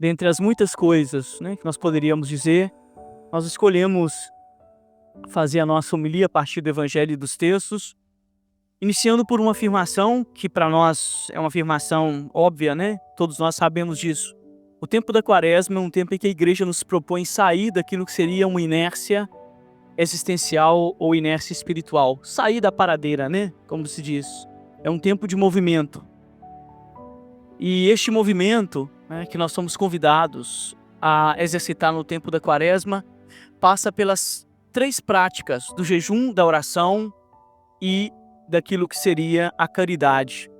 dentre as muitas coisas, né, que nós poderíamos dizer, nós escolhemos fazer a nossa homilia a partir do Evangelho e dos textos, iniciando por uma afirmação que para nós é uma afirmação óbvia, né? Todos nós sabemos disso. O tempo da Quaresma é um tempo em que a igreja nos propõe sair daquilo que seria uma inércia existencial ou inércia espiritual. Sair da paradeira, né? Como se diz. É um tempo de movimento. E este movimento, né, que nós somos convidados a exercitar no tempo da Quaresma, passa pelas 3 práticas do jejum, da oração e daquilo que seria a caridade.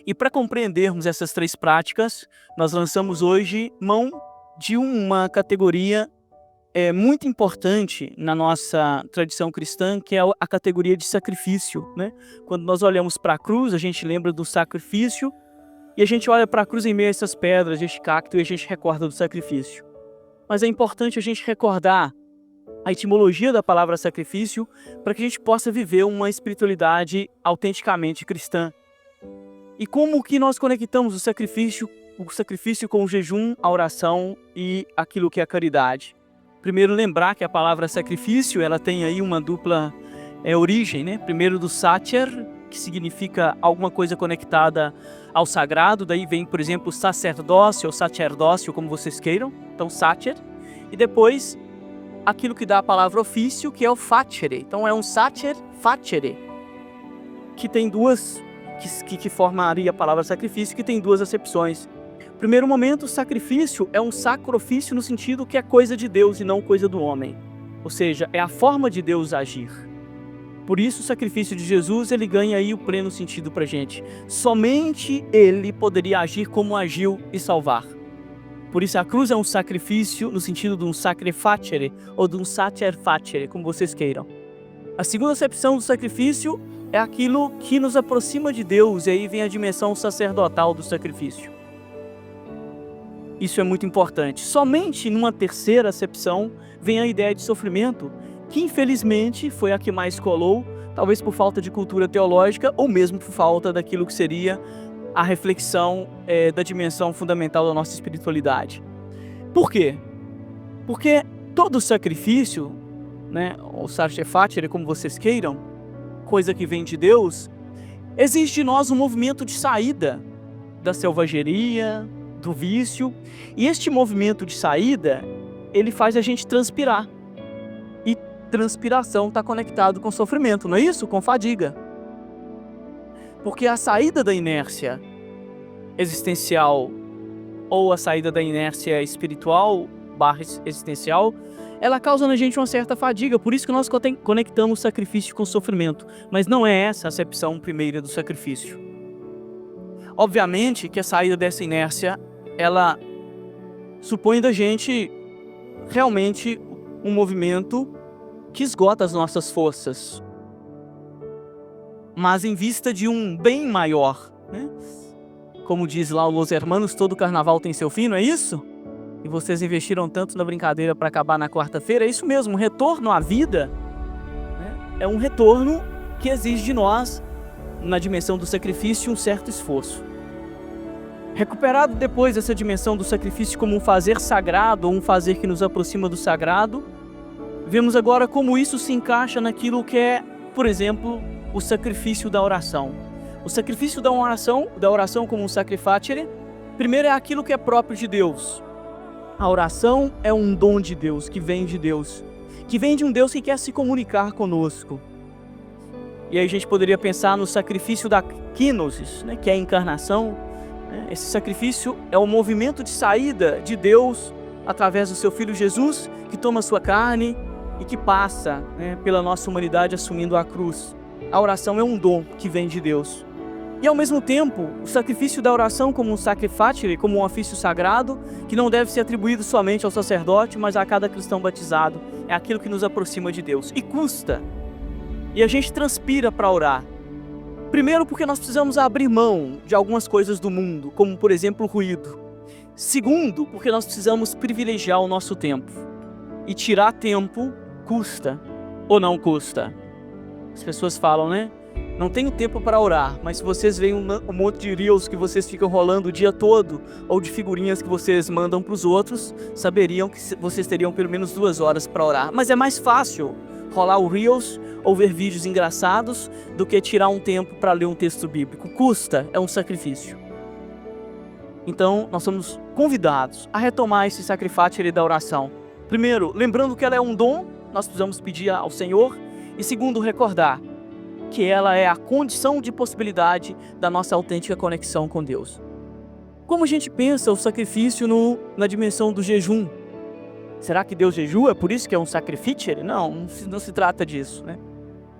E para compreendermos essas 3 práticas, nós lançamos hoje mão de uma categoria muito importante na nossa tradição cristã, que é a categoria de sacrifício, né? Quando nós olhamos para a cruz, a gente lembra do sacrifício, e a gente olha para a cruz em meio a essas pedras, este cacto, e a gente recorda do sacrifício. Mas é importante a gente recordar a etimologia da palavra sacrifício para que a gente possa viver uma espiritualidade autenticamente cristã. E como que nós conectamos o sacrifício com o jejum, a oração e aquilo que é a caridade? Primeiro, lembrar que a palavra sacrifício ela tem aí uma dupla origem, né? Primeiro do sacer, que significa alguma coisa conectada ao sagrado, daí vem, por exemplo, sacerdócio ou sacerdócio, como vocês queiram, então sacer, e depois aquilo que dá a palavra ofício, que é o facere, então é um sacer facere, que tem duas, que formaria a palavra sacrifício, que tem 2 acepções. Primeiro momento, o sacrifício é um sacrifício no sentido que é coisa de Deus e não coisa do homem, ou seja, é a forma de Deus agir. Por isso o sacrifício de Jesus ele ganha aí o pleno sentido para a gente. Somente ele poderia agir como agiu e salvar. Por isso a cruz é um sacrifício no sentido de um sacrifacere ou de um sacerfacere, como vocês queiram. A segunda acepção do sacrifício é aquilo que nos aproxima de Deus, e aí vem a dimensão sacerdotal do sacrifício. Isso é muito importante. Somente numa terceira acepção vem a ideia de sofrimento, que infelizmente foi a que mais colou, talvez por falta de cultura teológica ou mesmo por falta daquilo que seria a reflexão da dimensão fundamental da nossa espiritualidade. Por quê? Porque todo sacrifício, né, ou sacrifício, como vocês queiram, coisa que vem de Deus, exige de nós um movimento de saída da selvageria, do vício, e este movimento de saída, ele faz a gente transpirar. E transpiração está conectado com sofrimento, não é isso? Com fadiga. Porque a saída da inércia existencial ou a saída da inércia espiritual / existencial, ela causa na gente uma certa fadiga, por isso que nós conectamos sacrifício com sofrimento. Mas não é essa a acepção primeira do sacrifício. Obviamente que a saída dessa inércia, ela supõe da gente realmente um movimento que esgota as nossas forças, mas em vista de um bem maior, né? Como diz lá o Los Hermanos, todo carnaval tem seu fim, não é isso? E vocês investiram tanto na brincadeira para acabar na quarta-feira, é isso mesmo, um retorno à vida, né? É um retorno que exige de nós, na dimensão do sacrifício, um certo esforço. Recuperado depois essa dimensão do sacrifício como um fazer sagrado, ou um fazer que nos aproxima do sagrado, vemos agora como isso se encaixa naquilo que é, por exemplo, o sacrifício da oração. O sacrifício da oração como um sacrifacere, primeiro é aquilo que é próprio de Deus. A oração é um dom de Deus, que vem de Deus, que vem de um Deus que quer se comunicar conosco. E aí a gente poderia pensar no sacrifício da kenosis, né, que é a encarnação. Esse sacrifício é o movimento de saída de Deus através do seu Filho Jesus, que toma sua carne e que passa, né, pela nossa humanidade assumindo a cruz. A oração é um dom que vem de Deus. E ao mesmo tempo, o sacrifício da oração como um sacrifício, como um ofício sagrado, que não deve ser atribuído somente ao sacerdote, mas a cada cristão batizado. É aquilo que nos aproxima de Deus. E custa. E a gente transpira para orar. Primeiro, porque nós precisamos abrir mão de algumas coisas do mundo, como, por exemplo, o ruído. Segundo, porque nós precisamos privilegiar o nosso tempo. E tirar tempo custa ou não custa? As pessoas falam, né? não tenho tempo para orar, mas se vocês veem um monte de reels que vocês ficam rolando o dia todo, ou de figurinhas que vocês mandam para os outros, saberiam que vocês teriam pelo menos 2 horas para orar. Mas é mais fácil rolar o reels ou ver vídeos engraçados do que tirar um tempo para ler um texto bíblico. Custa, é um sacrifício. Então, nós somos convidados a retomar esse sacrifício da oração. Primeiro, lembrando que ela é um dom, nós precisamos pedir ao Senhor. E segundo, recordar que ela é a condição de possibilidade da nossa autêntica conexão com Deus. Como a gente pensa o sacrifício na dimensão do jejum? Será que Deus jejua? Por isso que é um sacrifício? Não se trata disso, né?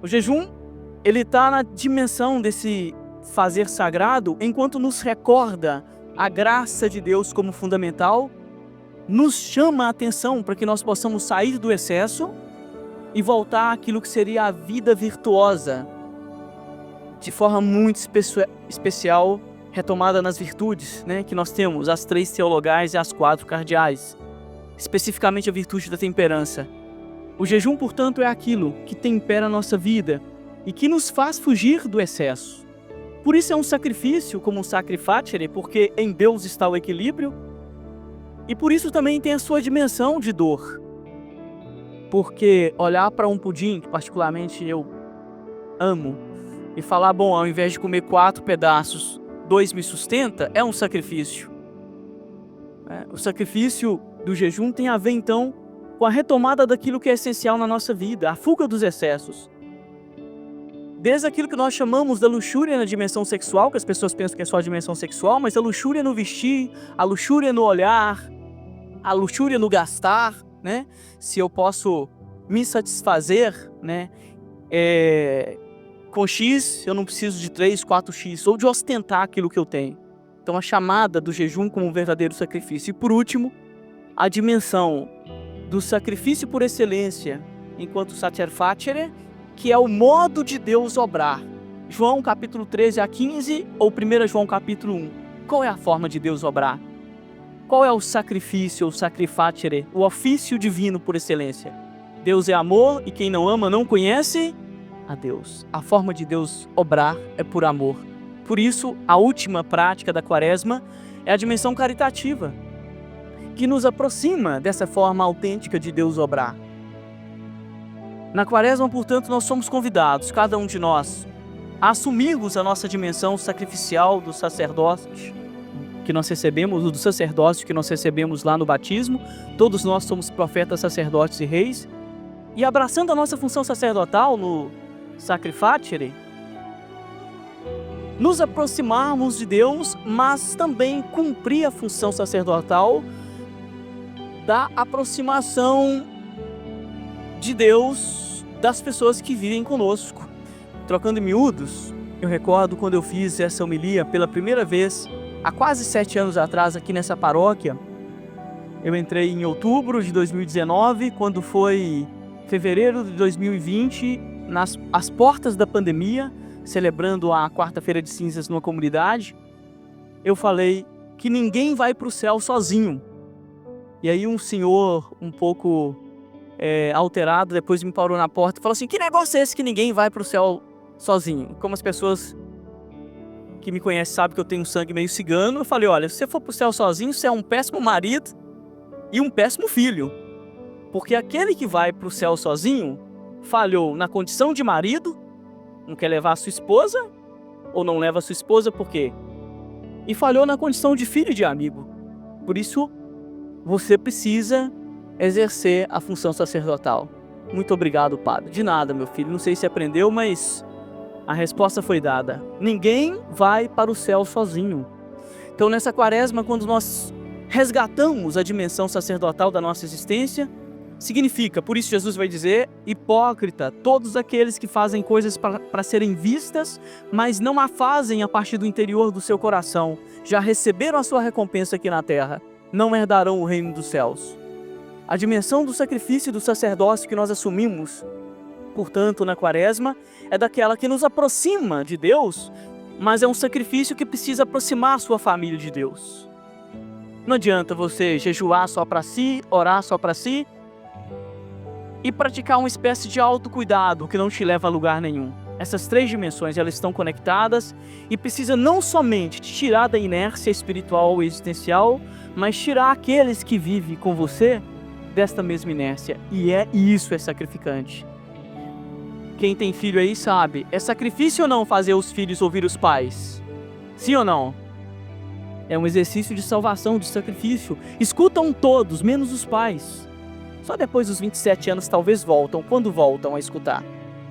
O jejum, ele está na dimensão desse fazer sagrado, enquanto nos recorda a graça de Deus como fundamental, nos chama a atenção para que nós possamos sair do excesso e voltar àquilo que seria a vida virtuosa, de forma muito especial, retomada nas virtudes, né, que nós temos, as 3 teologais e as 4 cardeais, especificamente a virtude da temperança. O jejum, portanto, é aquilo que tempera a nossa vida e que nos faz fugir do excesso. Por isso é um sacrifício, como um sacrifício, porque em Deus está o equilíbrio, e por isso também tem a sua dimensão de dor. Porque olhar para um pudim, que particularmente eu amo, e falar, bom, ao invés de comer 4 pedaços, 2 me sustenta, é um sacrifício. O sacrifício do jejum tem a ver, então, com a retomada daquilo que é essencial na nossa vida, a fuga dos excessos. Desde aquilo que nós chamamos da luxúria na dimensão sexual, que as pessoas pensam que é só a dimensão sexual, mas a luxúria no vestir, a luxúria no olhar, a luxúria no gastar, né? Se eu posso me satisfazer, né? Com X, eu não preciso de 3, 4X, ou de ostentar aquilo que eu tenho. Então, a chamada do jejum como um verdadeiro sacrifício. E, por último, a dimensão do sacrifício por excelência, enquanto sacerfacere, que é o modo de Deus obrar. João capítulo 13 a 15, ou 1 João capítulo 1. Qual é a forma de Deus obrar? Qual é o sacrifício, o sacrifacere, o ofício divino por excelência? Deus é amor, e quem não ama não conhece a Deus. A forma de Deus obrar é por amor. Por isso, a última prática da Quaresma é a dimensão caritativa, que nos aproxima dessa forma autêntica de Deus obrar. Na Quaresma, portanto, nós somos convidados, cada um de nós, a assumirmos a nossa dimensão sacrificial do sacerdócio que nós recebemos, do sacerdócio que nós recebemos lá no batismo. Todos nós somos profetas, sacerdotes e reis. E abraçando a nossa função sacerdotal no sacrifício, nos aproximarmos de Deus, mas também cumprir a função sacerdotal da aproximação de Deus das pessoas que vivem conosco. Trocando em miúdos, eu recordo quando eu fiz essa homilia pela primeira vez, há quase 7 anos atrás, aqui nessa paróquia. Eu entrei em outubro de 2019, quando foi fevereiro de 2020, às portas da pandemia, celebrando a quarta-feira de cinzas numa comunidade. Eu falei que ninguém vai para o céu sozinho. E aí um senhor um pouco alterado depois me parou na porta e falou assim: que negócio é esse que ninguém vai para o céu sozinho? Como as pessoas que me conhecem sabem que eu tenho um sangue meio cigano, eu falei: olha, se você for para o céu sozinho, você é um péssimo marido e um péssimo filho. Porque aquele que vai para o céu sozinho falhou na condição de marido, não quer levar a sua esposa, ou não leva a sua esposa por quê? E falhou na condição de filho e de amigo. Por isso, você precisa exercer a função sacerdotal. Muito obrigado, padre. De nada, meu filho. Não sei se aprendeu, mas a resposta foi dada. Ninguém vai para o céu sozinho. Então, nessa Quaresma, quando nós resgatamos a dimensão sacerdotal da nossa existência, significa, por isso Jesus vai dizer: hipócrita, todos aqueles que fazem coisas para serem vistas, mas não a fazem a partir do interior do seu coração, já receberam a sua recompensa aqui na terra, não herdarão o reino dos céus. A dimensão do sacrifício e do sacerdócio que nós assumimos, portanto, na Quaresma, é daquela que nos aproxima de Deus, mas é um sacrifício que precisa aproximar a sua família de Deus. Não adianta você jejuar só para si, orar só para si, e praticar uma espécie de autocuidado que não te leva a lugar nenhum. Essas três dimensões, elas estão conectadas e precisa não somente te tirar da inércia espiritual e existencial, mas tirar aqueles que vivem com você desta mesma inércia. E isso é sacrificante. Quem tem filho aí sabe, é sacrifício ou não fazer os filhos ouvir os pais? Sim ou não? É um exercício de salvação, de sacrifício. Escutam todos, menos os pais. Só depois dos 27 anos talvez voltam, quando voltam a escutar.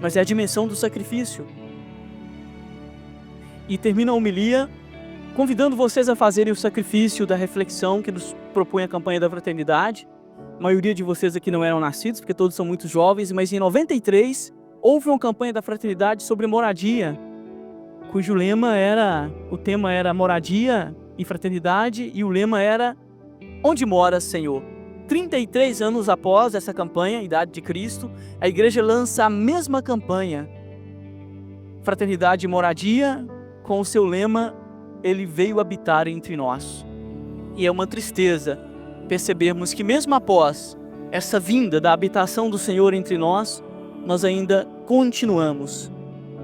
Mas é a dimensão do sacrifício. E termina a homilia convidando vocês a fazerem o sacrifício da reflexão que nos propõe a campanha da fraternidade. A maioria de vocês aqui não eram nascidos, porque todos são muito jovens, mas em 93 houve uma campanha da fraternidade sobre moradia, cujo o tema era moradia e fraternidade, e o lema era Onde moras, Senhor? 33 anos após essa campanha, Idade de Cristo, a igreja lança a mesma campanha, Fraternidade e Moradia, com o seu lema, Ele veio habitar entre nós. E é uma tristeza percebermos que mesmo após essa vinda da habitação do Senhor entre nós, nós ainda continuamos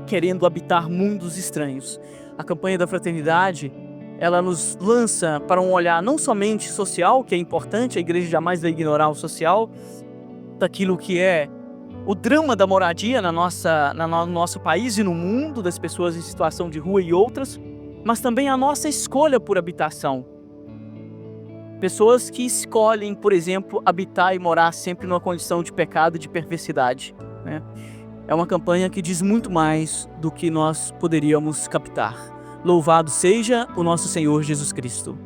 querendo habitar mundos estranhos. A campanha da fraternidade, ela nos lança para um olhar não somente social, que é importante, a igreja jamais vai ignorar o social, daquilo que é o drama da moradia no nosso país e no mundo, das pessoas em situação de rua e outras, mas também a nossa escolha por habitação. Pessoas que escolhem, por exemplo, habitar e morar sempre numa condição de pecado e de perversidade, né? É uma campanha que diz muito mais do que nós poderíamos captar. Louvado seja o nosso Senhor Jesus Cristo.